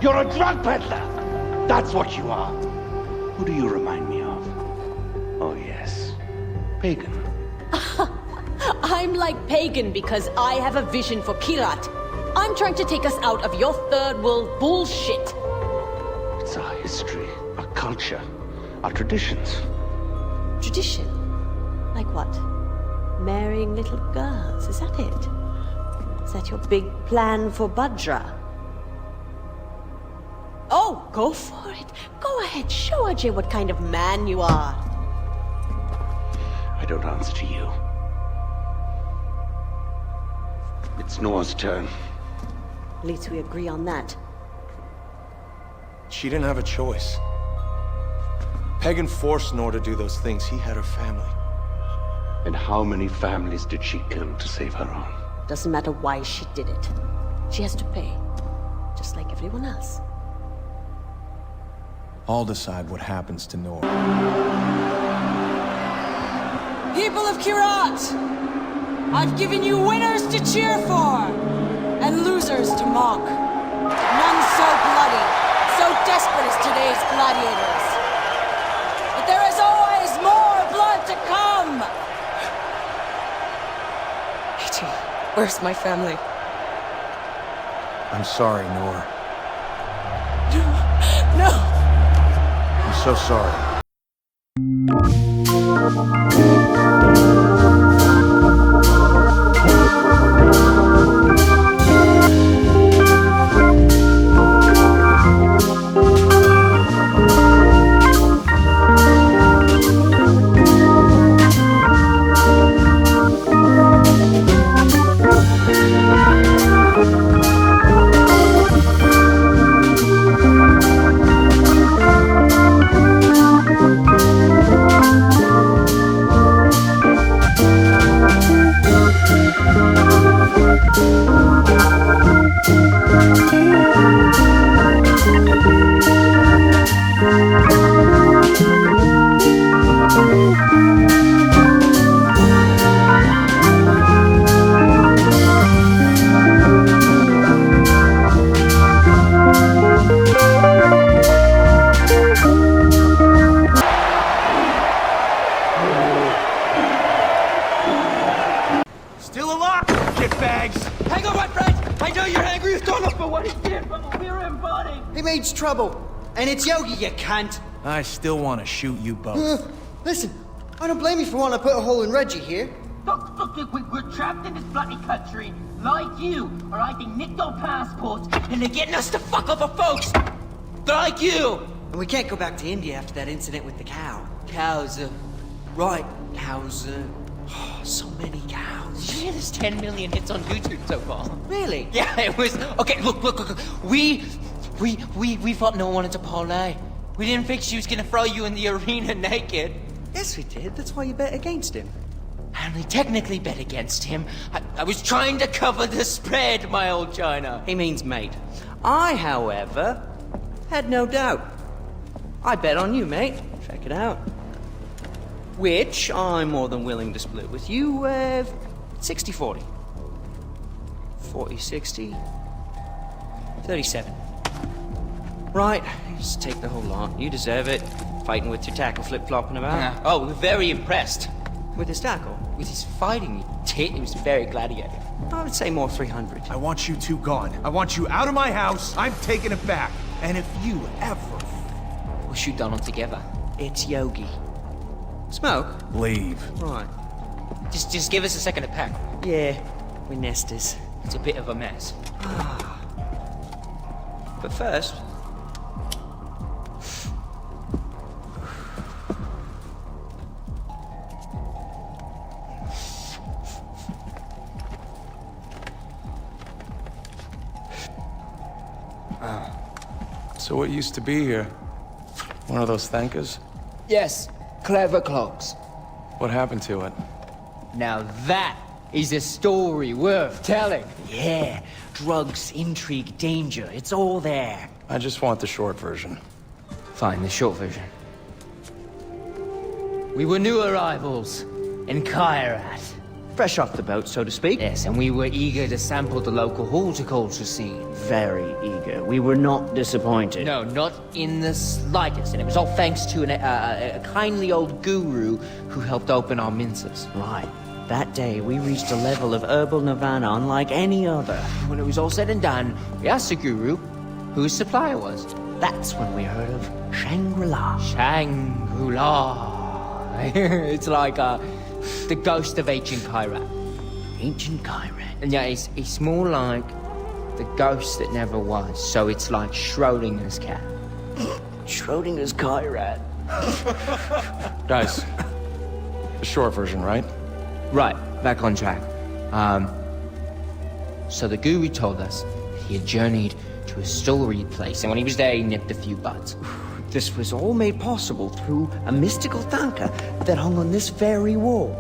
You're a drug peddler! That's what you are. Who do you remind me of? Oh yes, Pagan. I'm like Pagan because I have a vision for Kirat. I'm trying to take us out of your third world bullshit. It's our history, our culture, our traditions. Tradition? Like what? Marrying little girls, is that it? Is that your big plan for Bhadra? Oh, go for it. Go ahead, show Ajay what kind of man you are. I don't answer to you. It's Noah's turn. At least we agree on that. She didn't have a choice. Pagan forced Noor to do those things. He had her family. And how many families did she kill to save her own? Doesn't matter why she did it. She has to pay. Just like everyone else. I'll decide what happens to Noor. People of Kirat! I've given you winners to cheer for, and losers to mock. None so bloody, so desperate as today's gladiators. But there is always more blood to come! Ajay, where's my family? I'm sorry, Noor. No! I'm so sorry. Hang on, my friend! I know you're angry with Donald for what he did, but we're embodied! He means trouble. And it's Yogi, you cunt. I still want to shoot you both. Listen, I don't blame you for wanting to put a hole in Reggie here. Look, we're trapped in this bloody country. Like you, or I think nicked our passports, and they're getting us to fuck over folks. Like you. And we can't go back to India after that incident with the cow. Cows, Right, cows, so many cows. yeah, there's 10 million hits on YouTube so far. Really? Yeah, it was, okay, look. We thought no one wanted to parlay. We didn't think she was gonna throw you in the arena naked. Yes, we did. That's why you bet against him. I only technically bet against him. I was trying to cover the spread, my old China. He means mate. I, however, had no doubt. I bet on you, mate. Check it out. Which I'm more than willing to split with you, 60-40. 40-60. 37. Right, just take the whole lot. You deserve it. Fighting with your tackle flip-flopping about. Oh, we're very impressed. With his tackle? With his fighting, you tit, it was very gladiator. I would say more 300. I want you two gone. I want you out of my house. I'm taking it back. And if you ever... We'll shoot Donald together. It's Yogi. Smoke? leave. Right. Just give us a second to pack. Yeah, we're nesters. It's a bit of a mess. But first... So what used to be here? One of those thankers? Yes, clever clocks. What happened to it? Now that is a story worth telling. Yeah, drugs, intrigue, danger, it's all there. I just want the short version. Fine, the short version. We were new arrivals in Kairat. Fresh off the boat, so to speak. Yes, and we were eager to sample the local horticulture scene. Very eager. We were not disappointed. No, not in the slightest. And it was all thanks to a kindly old guru who helped open our minces. Right. That day, we reached a level of herbal nirvana unlike any other. When it was all said and done, we asked the guru who his supplier was. That's when we heard of Shangri-La. Shangri-La. It's like the ghost of ancient Kyrat. Ancient Kyrat. And yeah, it's more like the ghost that never was. So it's like Schrodinger's cat. Schrodinger's Kyrat. Guys, the short version, right? Right, back on track. So the guru told us he had journeyed to a storied place, and when he was there, he nipped a few buds. This was all made possible through a mystical tanka that hung on this very wall.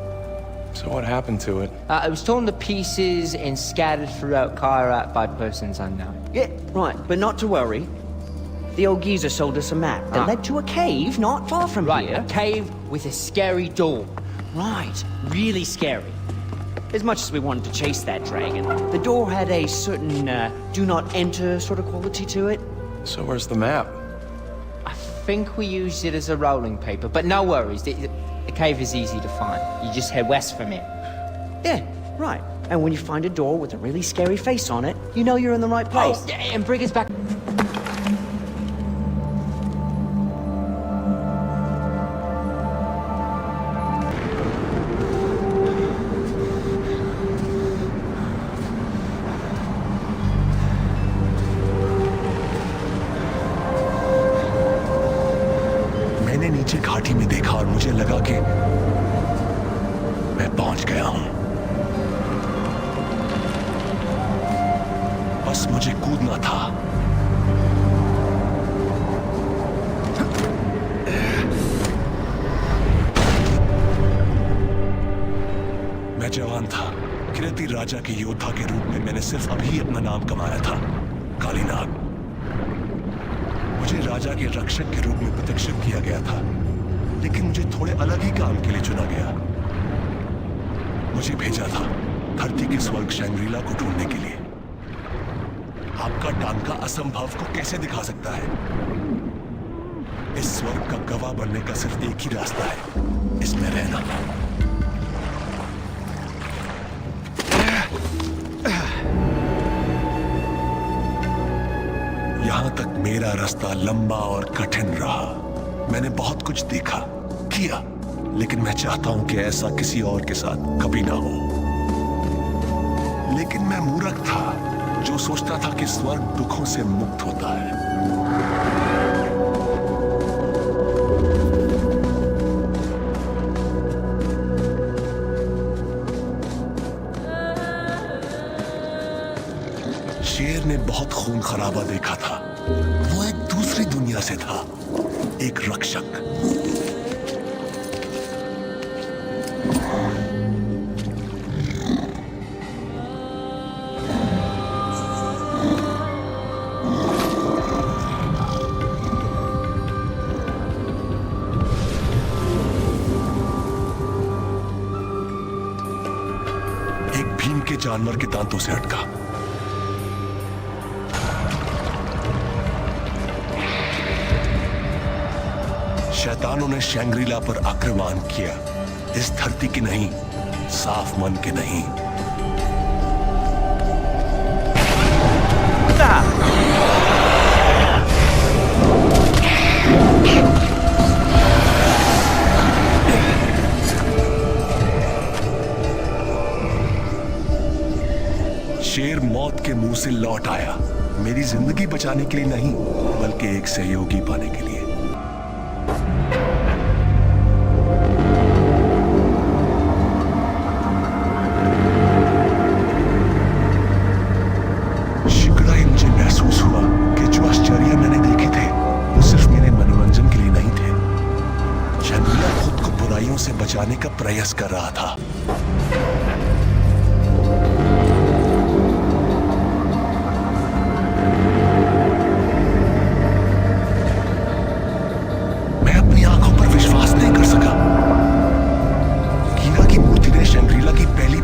So what happened to it? It was torn to pieces and scattered throughout Kyrat by persons unknown. Yeah, right, but not to worry. The old geezer sold us a map that led to a cave not far from Right, here. a cave with a scary door. Right, really scary. As much as we wanted to chase that dragon, the door had a certain do not enter sort of quality to it. So where's the map? I think we used it as a rolling paper, but no worries. The cave is easy to find. You just head west from it. Yeah, right. And when you find a door with a really scary face on it, you know you're in the right place. Oh, yeah, and bring us back. मैंने नीचे घाटी में देखा और मुझे लगा कि मैं पहुंच गया हूं। बस मुझे कूदना था। मैं जवान था। किरती राजा के योद्धा के रूप में मैंने सिर्फ अभी अपना नाम कमाया था, कालीनाग। मुझे राजा के रक्षक के रूप में प्रतिष्ठित किया गया था, लेकिन मुझे थोड़े अलग ही काम के लिए चुना गया। मुझे भेजा था धरती के स्वर्ग शैंग्रीला को ढूंढने के लिए। आपका टांका असंभव को कैसे दिखा सकता है? इस स्वर्ग का गवाह बनने का सिर्फ एक ही रास्ता है, इसमें रहना। यहां तक मेरा रास्ता लंबा और कठिन रहा। मैंने बहुत कुछ देखा, किया, लेकिन मैं चाहता हूं कि ऐसा किसी और के साथ कभी ना हो। लेकिन मैं मूर्ख था जो सोचता था कि स्वर्ग दुखों से मुक्त होता है। शेर ने बहुत खून खराबा देखा था। वो एक दूसरी दुनिया से था, एक रक्षक। एक भीम के जानवर के दांतों से अटका। शैतानों ने शैंग्रीला पर आक्रमण किया। इस धरती के नहीं, साफ मन के नहीं। शेर मौत के मुंह से लौट आया, मेरी जिंदगी बचाने के लिए नहीं, बल्कि एक सहयोगी पाने के लिए। से बचाने का प्रयास कर रहा था। मैं अपनी आंखों पर विश्वास नहीं कर सका। कीरा की मूर्ति ने शैंग्रीला की पहली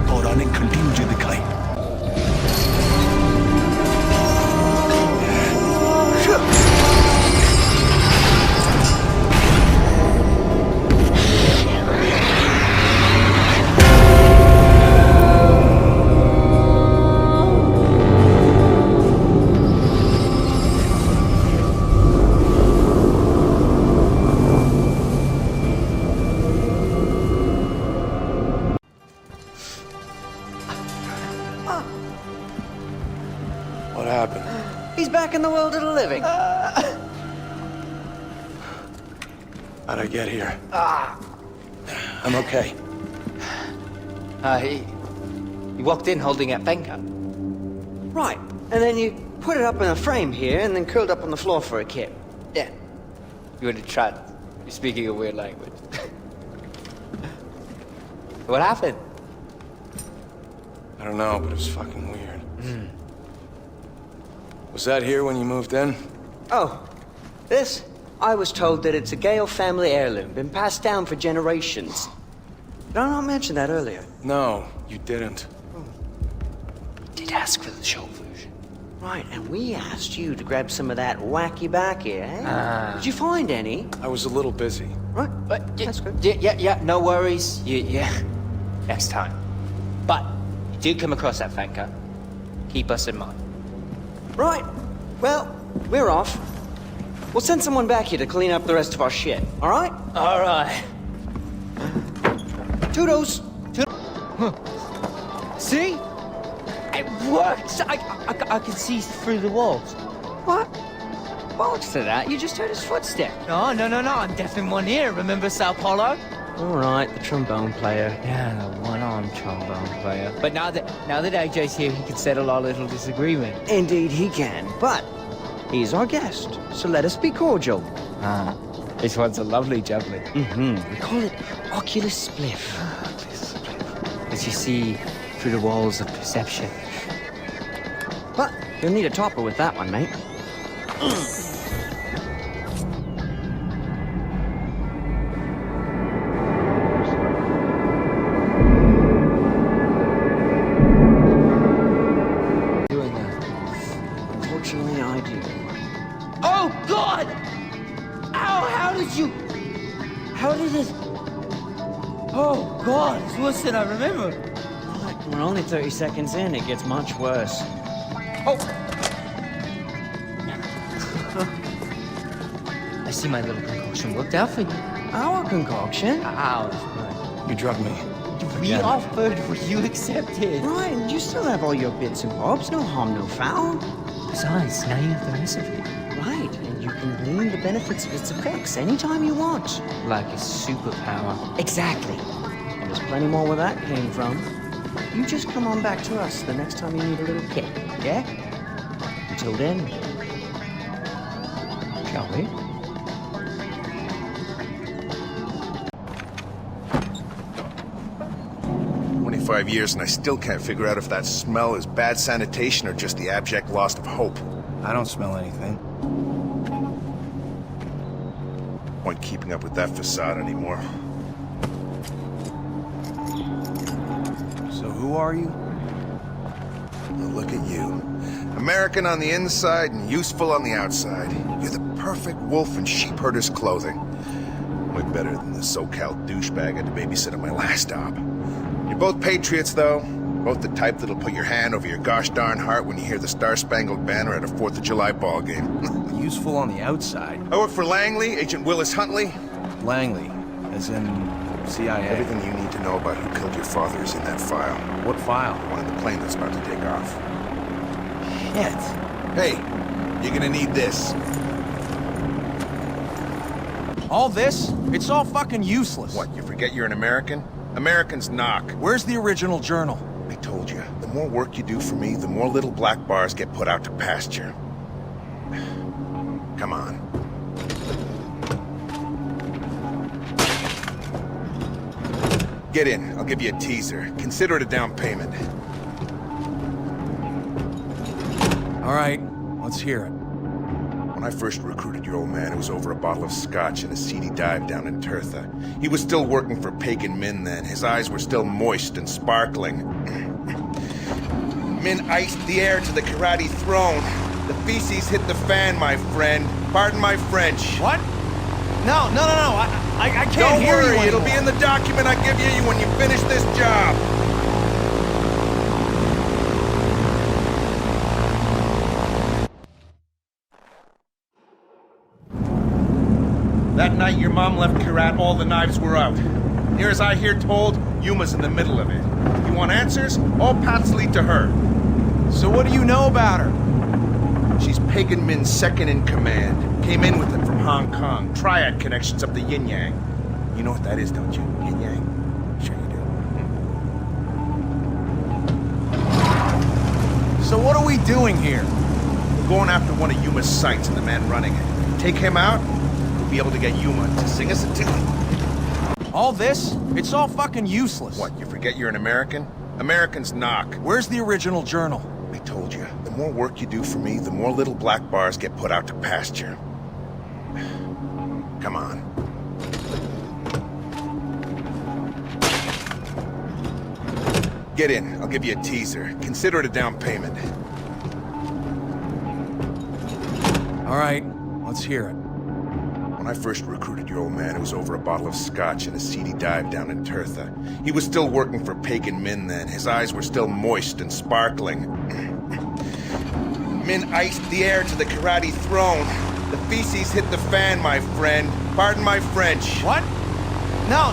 he's back in the world of the living. How'd I get here? I'm okay. He walked in holding that banker. Right, and then you put it up in a frame here and then curled up on the floor for a kip. Yeah. You would have tried. You're speaking a weird language. What happened? I don't know, but it was fucking weird. Was that here when you moved in? Oh, this? I was told that it's a Gale family heirloom, been passed down for generations. Did I not mention that earlier? No, you didn't. Did ask for the short version. Right, and we asked you to grab some of that wacky backy, eh? Did you find any? I was a little busy. Right, But that's good. Yeah, no worries. Yeah, next time. But you do come across that banker. Keep us in mind. Right, well, we're off. We'll send someone back here to clean up the rest of our shit, all right? All right. Toodles! See? It works! I can see through the walls. What? Bollocks to that, you just heard his footstep. No, I'm deaf in one ear. Remember Sao Paulo? All right, the trombone player. Yeah, the one-armed trombone player. But now that AJ's here, he can settle our little disagreement. Indeed he can, but he's our guest, so let us be cordial. This one's a lovely jubbly. We call it Oculus Spliff. As you see through the walls of perception. But you'll need a topper with that one, mate. Doing that. Unfortunately, I do. Oh, God! Ow, how did this... Oh, God, it's worse than I remember. We're only 30 seconds in, it gets much worse. Oh! I see my little concoction worked out for you. Our concoction? Ow, You drugged me. we offered, you accepted. Right, and you still have all your bits and bobs. No harm, no foul. Besides, now you have the recipe. Right, and you can glean the benefits of its effects anytime you want. Like a superpower. Exactly. And there's plenty more where that came from. You just come on back to us the next time you need a little kick, yeah? Until then, shall we? Years and I still can't figure out if that smell is bad sanitation or just the abject loss of hope. I don't smell anything. Point keeping up with that facade anymore. So who are you? Well, look at you. American on the inside and useful on the outside. You're the perfect wolf in sheepherder's clothing. Way better than the SoCal douchebag I had to babysit at my last job. You're both patriots, though. Both the type that'll put your hand over your gosh darn heart when you hear the Star-Spangled Banner at a 4th of July ball game. Useful on the outside. I work for Langley, Agent Willis Huntley. Langley, as in CIA. Everything you need to know about who killed your father is in that file. What file? One in the plane that's about to take off. Shit. Hey, you're gonna need this. All this? It's all fucking useless. What, you forget you're an American? Americans knock. Where's the original journal? I told you, the more work you do for me, the more little black bars get put out to pasture. Come on. Get in. I'll give you a teaser. Consider it a down payment. All right, let's hear it. When I first recruited your old man, it was over a bottle of scotch and a seedy dive down in Tirtha. He was still working for Pagan Min then. His eyes were still moist and sparkling. Min iced the heir to the karate throne. The feces hit the fan, my friend. Pardon my French. What? No. I can't Don't hear worry, you it'll anymore. be in the document I give you when you finish this job. That night your mom left Kirat, all the knives were out. Near as I hear told, Yuma's in the middle of it. You want answers? All paths lead to her. So what do you know about her? She's Pagan Min's second in command. Came in with him from Hong Kong. Triad connections up the yin-yang. You know what that is, don't you? Yin-yang? Sure you do. So what are we doing here? We're going after one of Yuma's sites and the man running it. Take him out, we'll be able to get Yuma to sing us a tune. All this? It's all fucking useless. What, you forget you're an American? Americans knock. Where's the original journal? I told you, the more work you do for me, the more little black bars get put out to pasture. Come on. Get in. I'll give you a teaser. Consider it a down payment. All right, let's hear it. When I first recruited your old man, it was over a bottle of scotch and a seedy dive down in Tirtha. He was still working for Pagan Min then. His eyes were still moist and sparkling. Min iced the heir to the karate throne. The feces hit the fan, my friend. Pardon my French. What? No.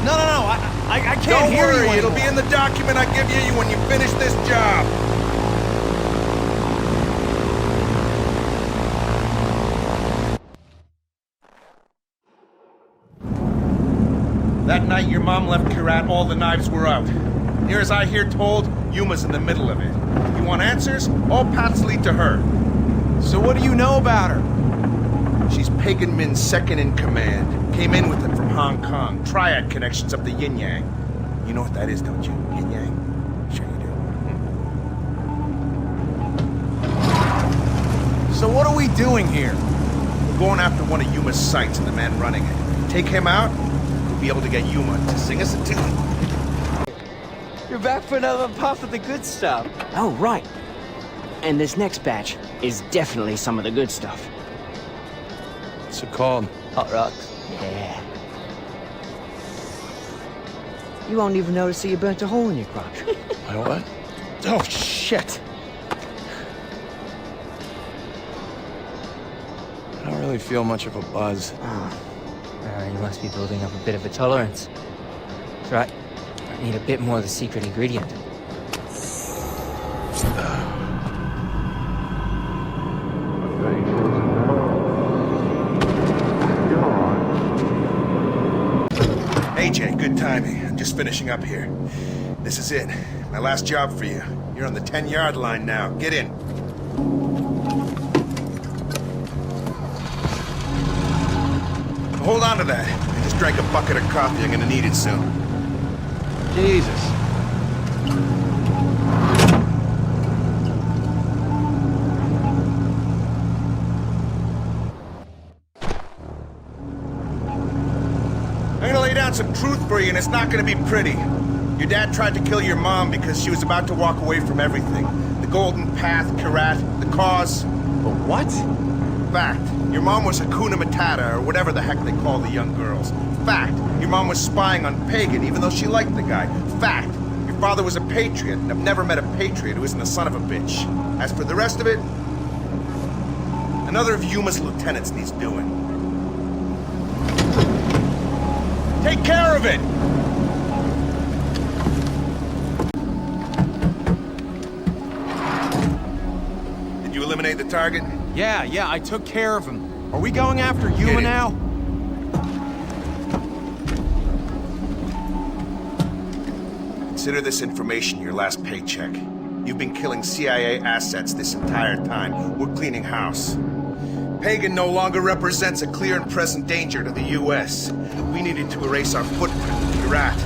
I can't Don't hear you worry, it'll anymore. be in the document I give you when you finish this job. That night your mom left Kirat, all the knives were out. Near as I hear told, Yuma's in the middle of it. You want answers? All paths lead to her. So what do you know about her? She's Pagan Min's second in command. Came in with him from Hong Kong. Triad connections up the yin-yang. You know what that is, don't you? Yin-yang? Sure you do. So what are we doing here? We're going after one of Yuma's sites and the man running it. Take him out, we'll be able to get Yuma to sing us a tune. You're back for another puff of the good stuff. Oh, right. And this next batch is definitely some of the good stuff. What's it called? Hot rocks. Yeah. You won't even notice that you burnt a hole in your crotch. My what? Oh, shit. I don't really feel much of a buzz. You must be building up a bit of a tolerance. That's right. I need a bit more of the secret ingredient. AJ, good timing. I'm just finishing up here. This is it. My last job for you. You're on the 10-yard line now. Get in. Hold on to that. I just drank a bucket of coffee. I'm gonna need it soon. Jesus. I'm gonna lay down some truth for you, and it's not gonna be pretty. Your dad tried to kill your mom because she was about to walk away from everything. The Golden Path, Kirat, the cause. But what? Fact. Your mom was Hakuna Matata, or whatever the heck they call the young girls. Fact. Your mom was spying on Pagan, even though she liked the guy. Fact. Your father was a patriot, and I've never met a patriot who isn't a son of a bitch. As for the rest of it, another of Yuma's lieutenants needs doing. Take care of it! Did you eliminate the target? Yeah, I took care of him. Are we going after Yuma now? Consider this information your last paycheck. You've been killing CIA assets this entire time. We're cleaning house. Pagan no longer represents a clear and present danger to the U.S. We needed to erase our footprint in Kirat.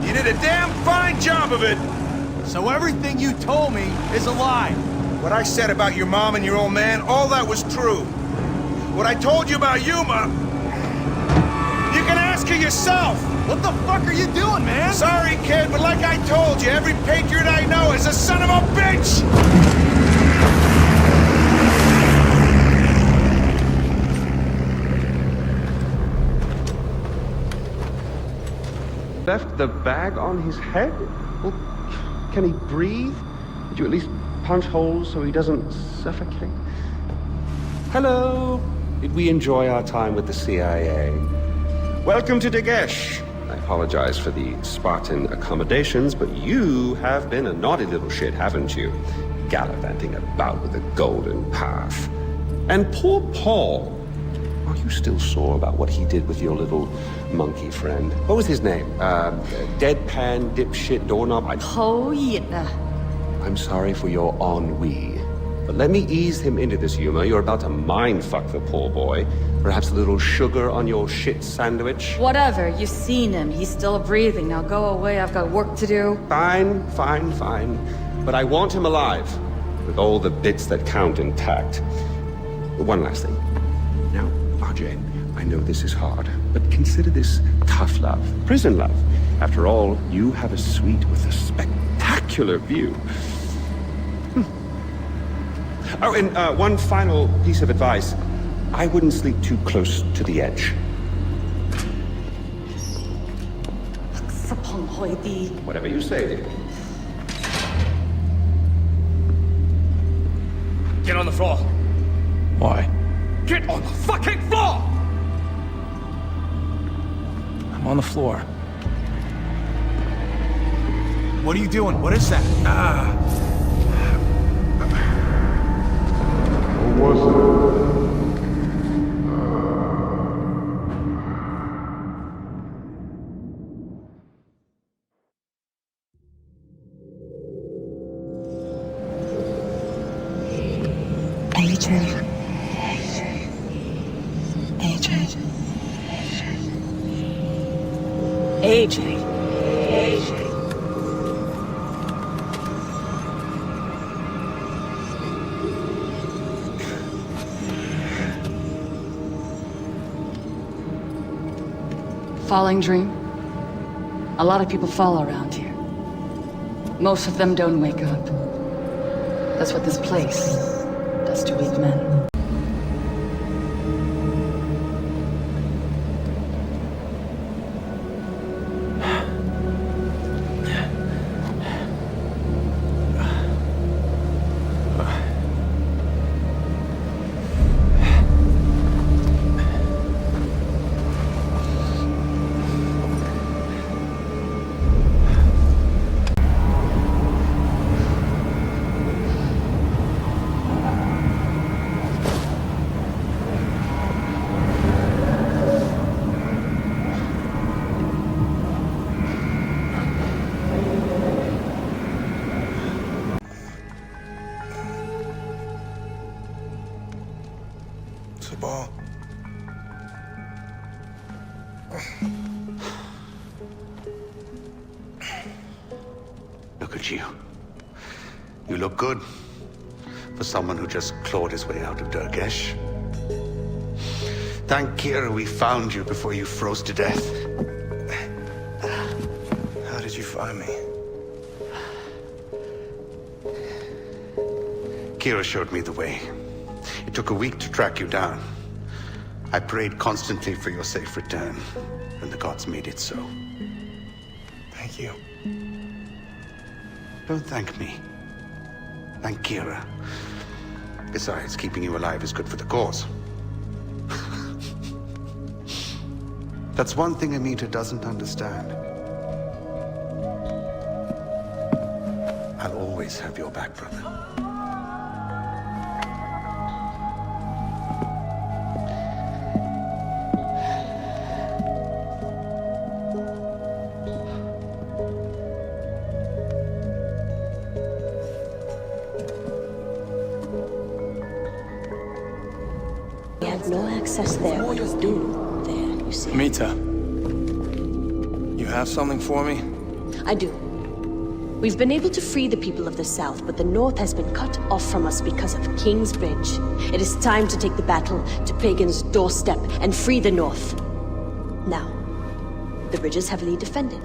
You did a damn fine job of it! So everything you told me is a lie. What I said about your mom and your old man, all that was true. What I told you about Yuma, you can ask her yourself! What the fuck are you doing, man? Sorry, kid, but like I told you, every patriot I know is a son of a bitch! Left the bag on his head? Well, can he breathe? Did you at least punch holes so he doesn't suffocate? Hello. Did we enjoy our time with the CIA? Welcome to Dagesh. I apologize for the Spartan accommodations, but you have been a naughty little shit, haven't you? gallivanting about with a golden path. And poor Paul. Are you still sore about what he did with your little monkey friend? What was his name? Deadpan, dipshit, doorknob? I'm sorry for your ennui. But let me ease him into this humor. You're about to mind-fuck the poor boy. Perhaps a little sugar on your shit sandwich? Whatever, you've seen him. He's still breathing. Now go away, I've got work to do. Fine. But I want him alive, with all the bits that count intact. One last thing. Now, RJ, I know this is hard, but consider this tough love, prison love. After all, you have a suite with a spectacular view. Oh, and one final piece of advice. I wouldn't sleep too close to the edge. Whatever you say, dear. Get on the floor. Why? Get on the fucking floor! I'm on the floor. What are you doing? What is that? What was it? AJ. Falling dream? A lot of people fall around here. Most of them don't wake up. That's what this place does to weak men. Sabal. Look at you. You look good for someone who just clawed his way out of Durgesh. Thank Kira we found you before you froze to death. How did you find me? Kira showed me the way. It took a week to track you down. I prayed constantly for your safe return, and the gods made it so. Thank you. Don't thank me. Thank Kira. Besides, keeping you alive is good for the cause. That's one thing Amita doesn't understand. I'll always have your back, brother. We have no access there, but we do there, you see. Amita. You have something for me? I do. We've been able to free the people of the South, but the North has been cut off from us because of King's Bridge. It is time to take the battle to Pagan's doorstep and free the North. Now, the bridge is heavily defended.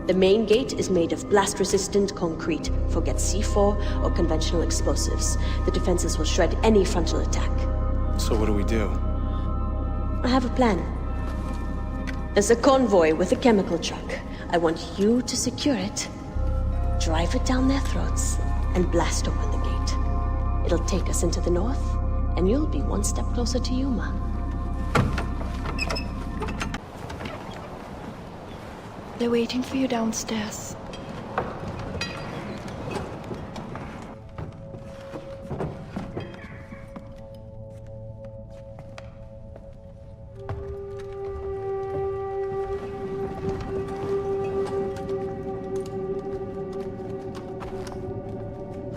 The main gate is made of blast-resistant concrete. Forget C4 or conventional explosives. The defenses will shred any frontal attack. So what do we do? I have a plan. There's a convoy with a chemical truck. I want you to secure it, drive it down their throats, and blast open the gate. It'll take us into the north, and you'll be one step closer to Yuma. They're waiting for you downstairs.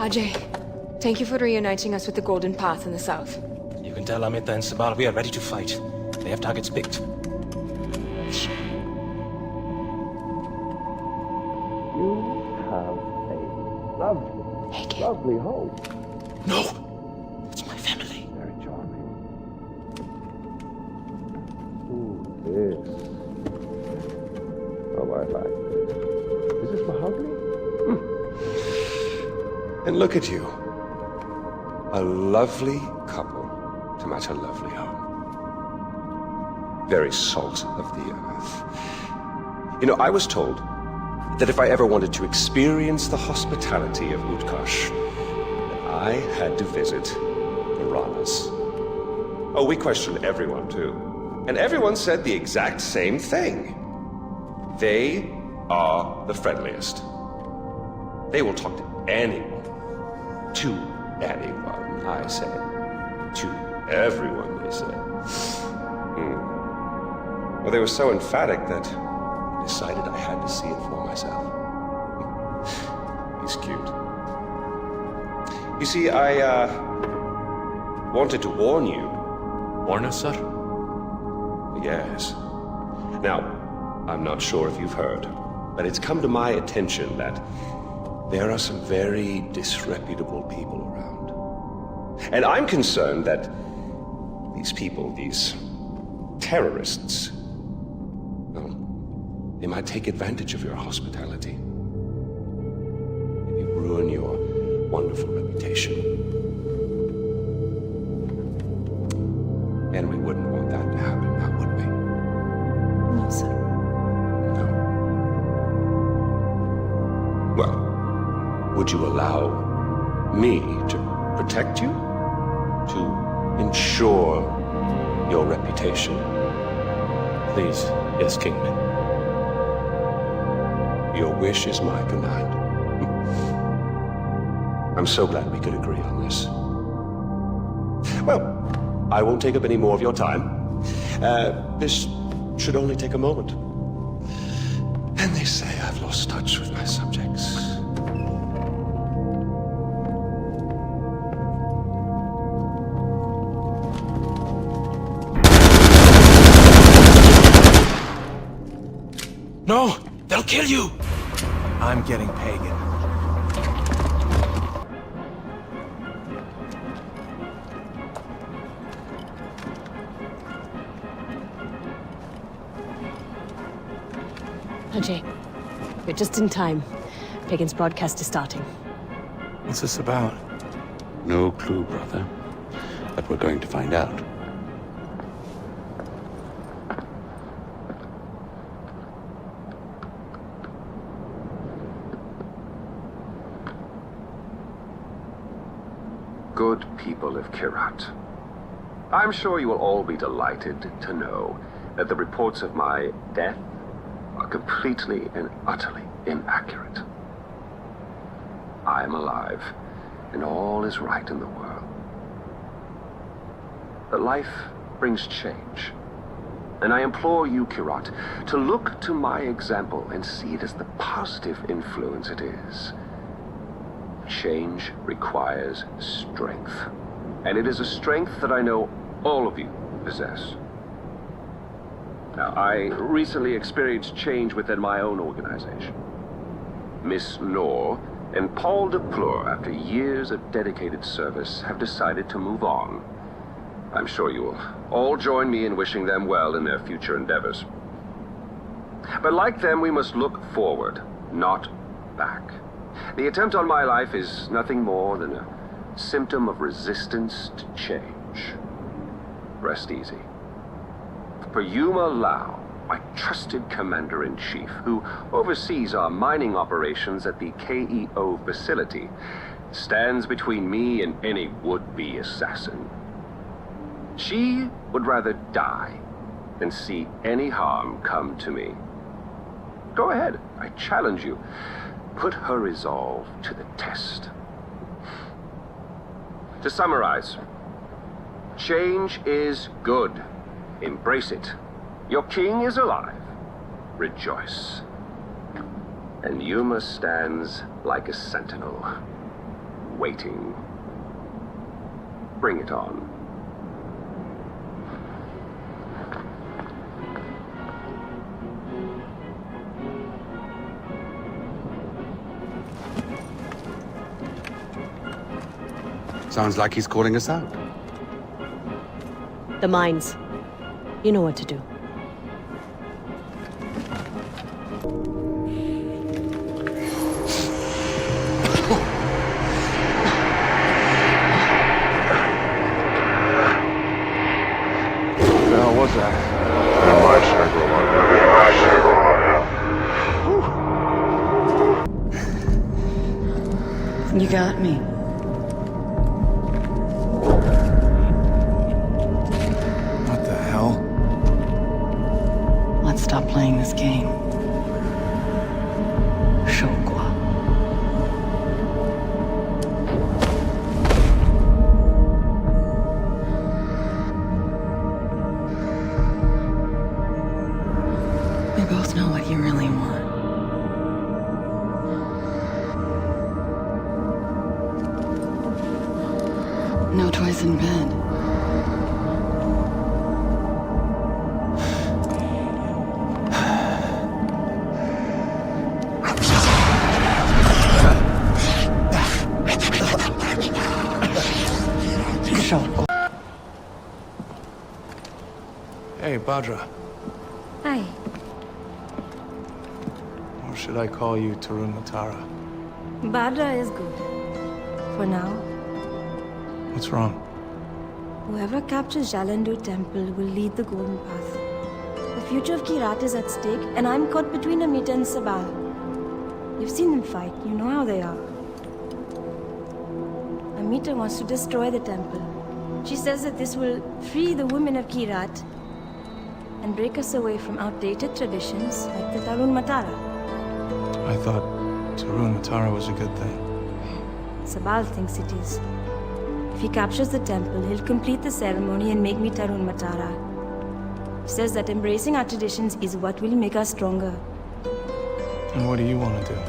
Ajay, thank you for reuniting us with the Golden Path in the south. You can tell Amita and Sabal we are ready to fight. They have targets picked. You have a lovely home. No! It's my family. Very charming. This. Oh, I like this. Is this mahogany? And look at you. A lovely couple to match a lovely home. Very salt of the earth. You know, I was told that if I ever wanted to experience the hospitality of Utkarsh, that I had to visit the Ranas. Oh, we questioned everyone, too. And everyone said the exact same thing. They are the friendliest. They will talk to anyone. To anyone, I said. To everyone, they said. Well, they were so emphatic that I decided I had to see it for myself. He's cute. You see, I wanted to warn you. Warn us, sir? Yes. Now, I'm not sure if you've heard, but it's come to my attention that there are some very disreputable people around. And I'm concerned that these people, these terrorists, well, they might take advantage of your hospitality. Maybe ruin your wonderful reputation. And we wouldn't want that to happen, now would we? No, sir. No. Well, would you allow me to protect you? To ensure your reputation? Please, yes, Kingman. Your wish is my command. I'm so glad we could agree on this. Well, I won't take up any more of your time. This should only take a moment. And they say I've lost touch with my subjects. No! They'll kill you! I'm getting pagan. Ajay, you're just in time. Pagan's broadcast is starting. What's this about? No clue, brother. But we're going to find out. Good people of Kirat, I'm sure you will all be delighted to know that the reports of my death are completely and utterly inaccurate. I am alive, and all is right in the world. But life brings change, and I implore you, Kirat, to look to my example and see it as the positive influence it is. Change requires strength, and it is a strength that I know all of you possess. Now, I recently experienced change within my own organization. Miss Noor and Paul de Pleur, after years of dedicated service, have decided to move on. I'm sure you will all join me in wishing them well in their future endeavors. But like them, we must look forward, not back. The attempt on my life is nothing more than a symptom of resistance to change. Rest easy. For Yuma Lau, my trusted commander-in-chief, who oversees our mining operations at the KEO facility, stands between me and any would-be assassin. She would rather die than see any harm come to me. Go ahead, I challenge you. Put her resolve to the test. To summarize, change is good. Embrace it. Your king is alive. Rejoice. And Yuma stands like a sentinel, waiting. Bring it on. Sounds like he's calling us out. The mines. You know what to do. What's that? You got me. What the hell? Let's stop playing this game. Shogwa. We both know what you really want. No toys in bed. Hey, Badra. Hi. Or should I call you Tarun Matara? Badra is good. For now. What's wrong? Whoever captures Jalandu Temple will lead the Golden Path. The future of Kirat is at stake, and I'm caught between Amita and Sabal. You've seen them fight, you know how they are. Amita wants to destroy the temple. She says that this will free the women of Kirat and break us away from outdated traditions like the Tarun Matara. I thought Tarun Matara was a good thing. Sabal thinks it is. If he captures the temple, he'll complete the ceremony and make me Tarun Matara. He says that embracing our traditions is what will make us stronger. And what do you want to do?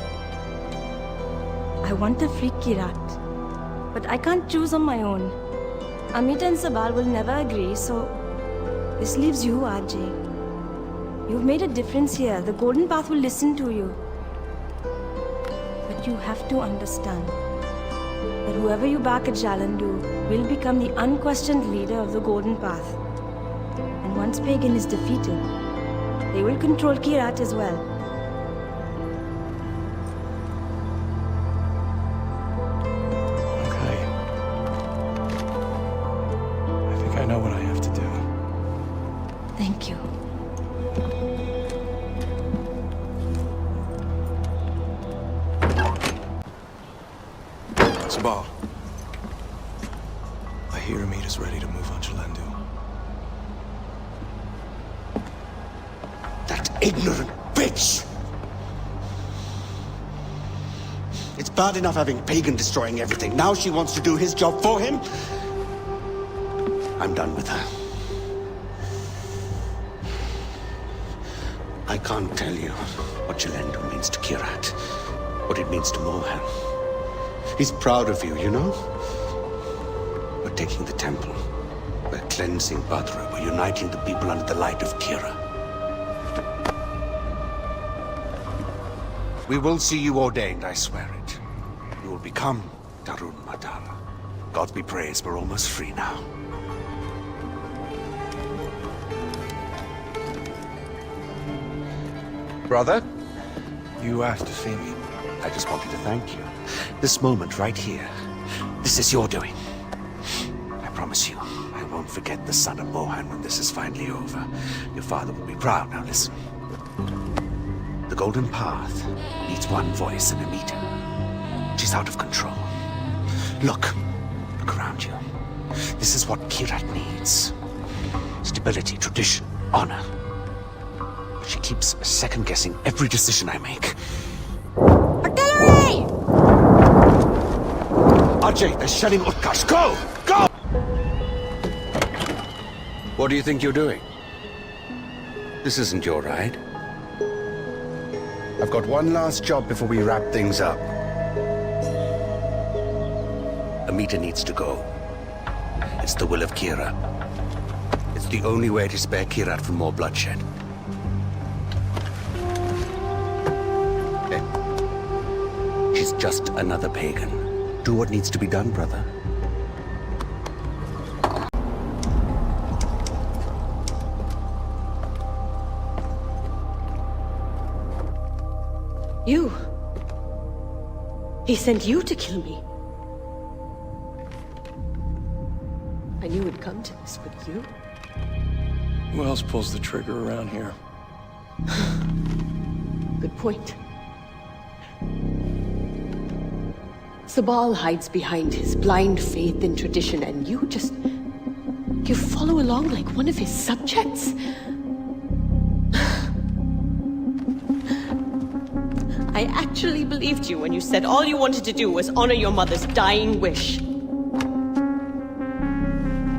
I want to free Kirat, but I can't choose on my own. Amita and Sabal will never agree, so this leaves you, RJ. You've made a difference here. The Golden Path will listen to you. But you have to understand that whoever you back at Jalandu will become the unquestioned leader of the Golden Path. And once Pagan is defeated, they will control Kirat as well. Okay. I think I know what I have to do. Thank you. Sabal. I hear Amita's ready to move on Jalandu. That ignorant bitch! It's bad enough having Pagan destroying everything. Now she wants to do his job for him? I'm done with her. I can't tell you what Jalandu means to Kirat, what it means to Mohan. He's proud of you, you know? We're taking the temple. We're cleansing Badra. We're uniting the people under the light of Kira. We will see you ordained, I swear it. You will become Tarun Matara. God be praised, we're almost free now. Brother? You asked to see me. I just wanted to thank you. This moment right here, this is your doing. I promise you, I won't forget the son of Mohan when this is finally over. Your father will be proud. Now listen. The Golden Path needs one voice in Amita. She's out of control. Look around you. This is what Kirat needs. Stability, tradition, honor. She keeps second-guessing every decision I make. Artillery! Ajay, they're shelling Utkarsh. Go! Go! What do you think you're doing? This isn't your ride. I've got one last job before we wrap things up. Amita needs to go. It's the will of Kira. It's the only way to spare Kirat from more bloodshed. She's just another pagan. Do what needs to be done, brother. You. He sent you to kill me. I knew it'd come to this, but you? Who else pulls the trigger around here? Good point. Sabal hides behind his blind faith in tradition, and you follow along like one of his subjects? I actually believed you when you said all you wanted to do was honor your mother's dying wish.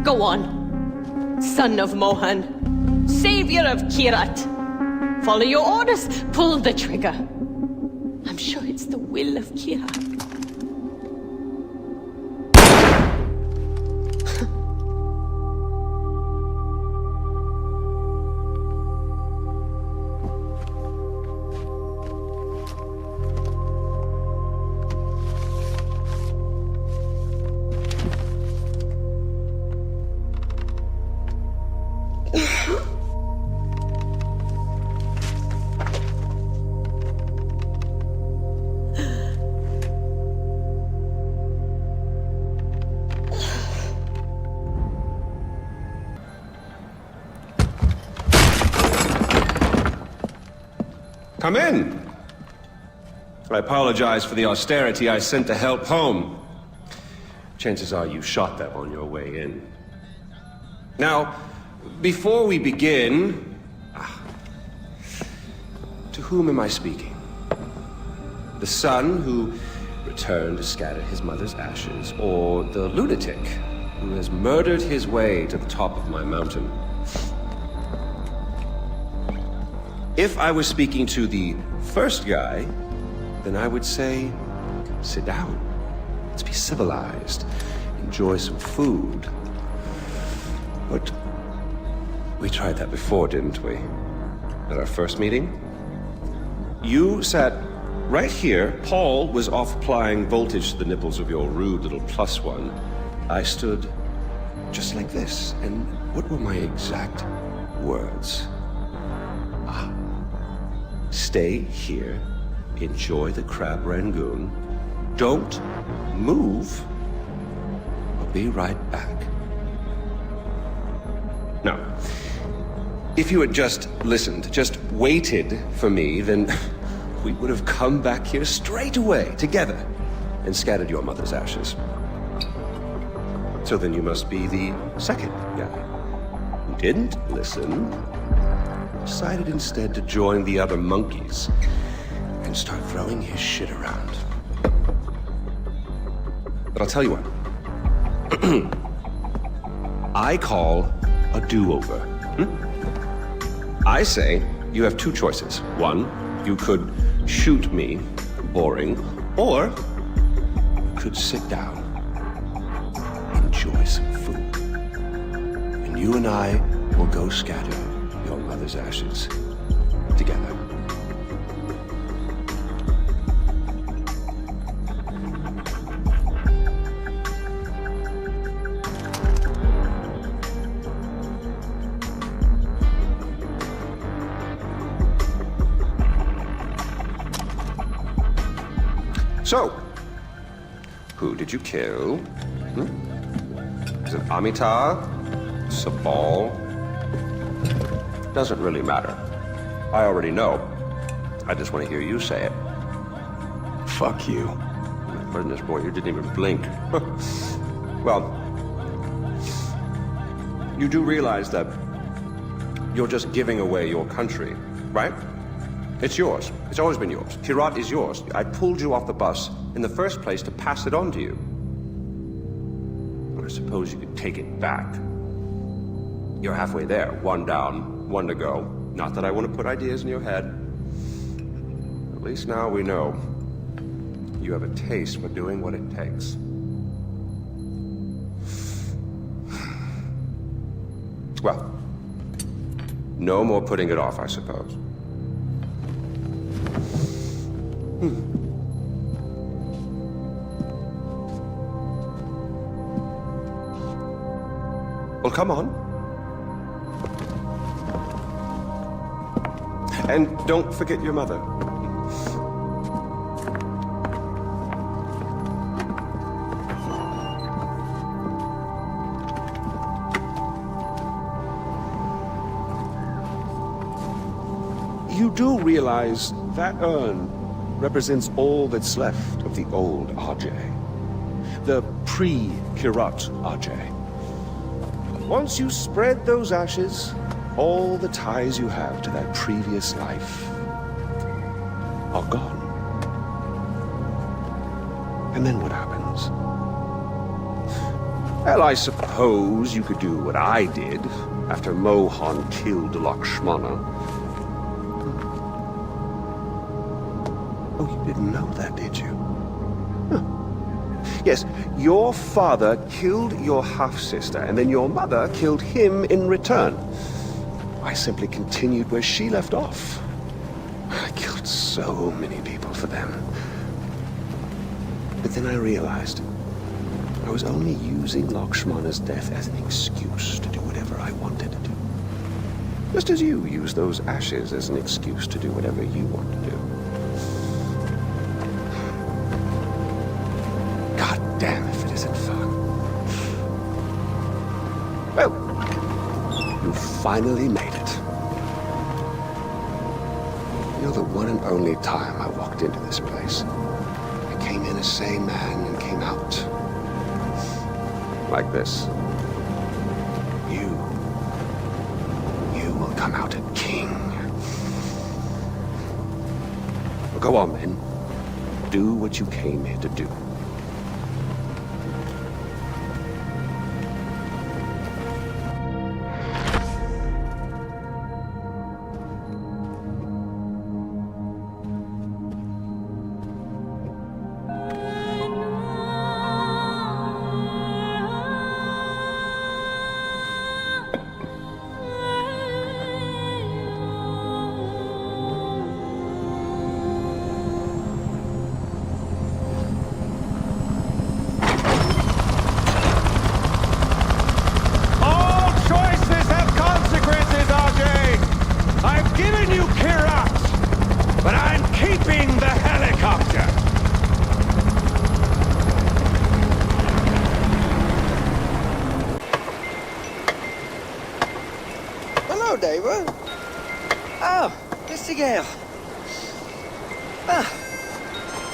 Go on, son of Mohan, savior of Kirat. Follow your orders, pull the trigger. I'm sure it's the will of Kirat. Come in. I apologize for the austerity I sent to help home. Chances are you shot them on your way in. Now, before we begin, to whom am I speaking? The son who returned to scatter his mother's ashes, or the lunatic who has murdered his way to the top of my mountain? If I was speaking to the first guy, then I would say, sit down. Let's be civilized. Enjoy some food. But we tried that before, didn't we? At our first meeting? You sat right here. Paul was off applying voltage to the nipples of your rude little +1. I stood just like this. And what were my exact words? Stay here, enjoy the crab rangoon, don't move, I'll be right back. Now, if you had just listened, just waited for me, then we would have come back here straight away, together, and scattered your mother's ashes. So then you must be the second guy, who didn't listen, decided instead to join the other monkeys and start throwing his shit around. But I'll tell you what. I call a do-over. I say you have two choices. One, you could shoot me, boring, or you could sit down, enjoy some food, and you and I will go scatter your mother's ashes together. So, who did you kill? Is it Amitabh? Sabal? Doesn't really matter. I already know. I just want to hear you say it. Fuck you. My goodness, boy, you didn't even blink. Well, you do realize that you're just giving away your country, right? It's yours. It's always been yours. Kirat is yours. I pulled you off the bus in the first place to pass it on to you. I suppose you could take it back. You're halfway there. One down, one to go. Not that I want to put ideas in your head. At least now we know you have a taste for doing what it takes. Well, no more putting it off, I suppose. Well, come on. And don't forget your mother. You do realize that urn represents all that's left of the old RJ. The pre-Kirat RJ. Once you spread those ashes, all the ties you have to that previous life are gone. And then what happens? Well, I suppose you could do what I did after Mohan killed Lakshmana. Oh, you didn't know that, did you? Huh. Yes, your father killed your half-sister, and then your mother killed him in return. I simply continued where she left off. I killed so many people for them. But then I realized I was only using Lakshmana's death as an excuse to do whatever I wanted to do. Just as you use those ashes as an excuse to do whatever you want to do. God damn if it isn't fun. Well, you finally made it. You know, the one and only time I walked into this place, I came in a sane man and came out like this. You will come out a king. Well, go on, then. Do what you came here to do.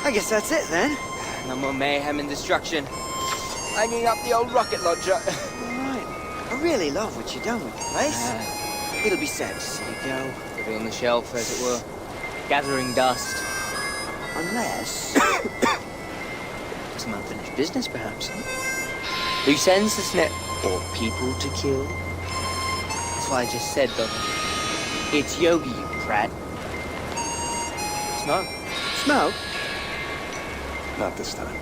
I guess that's it then. No more mayhem and destruction. Hanging up the old rocket launcher. Alright. I really love what you've done with the place. It'll be sad to see you go. Put it on the shelf, as it were. Gathering dust. Unless... some unfinished business, perhaps. Loose ends, isn't it? Or people to kill. That's what I just said, though. It's Yogi, you prat. Smoke. Smoke? Not this time.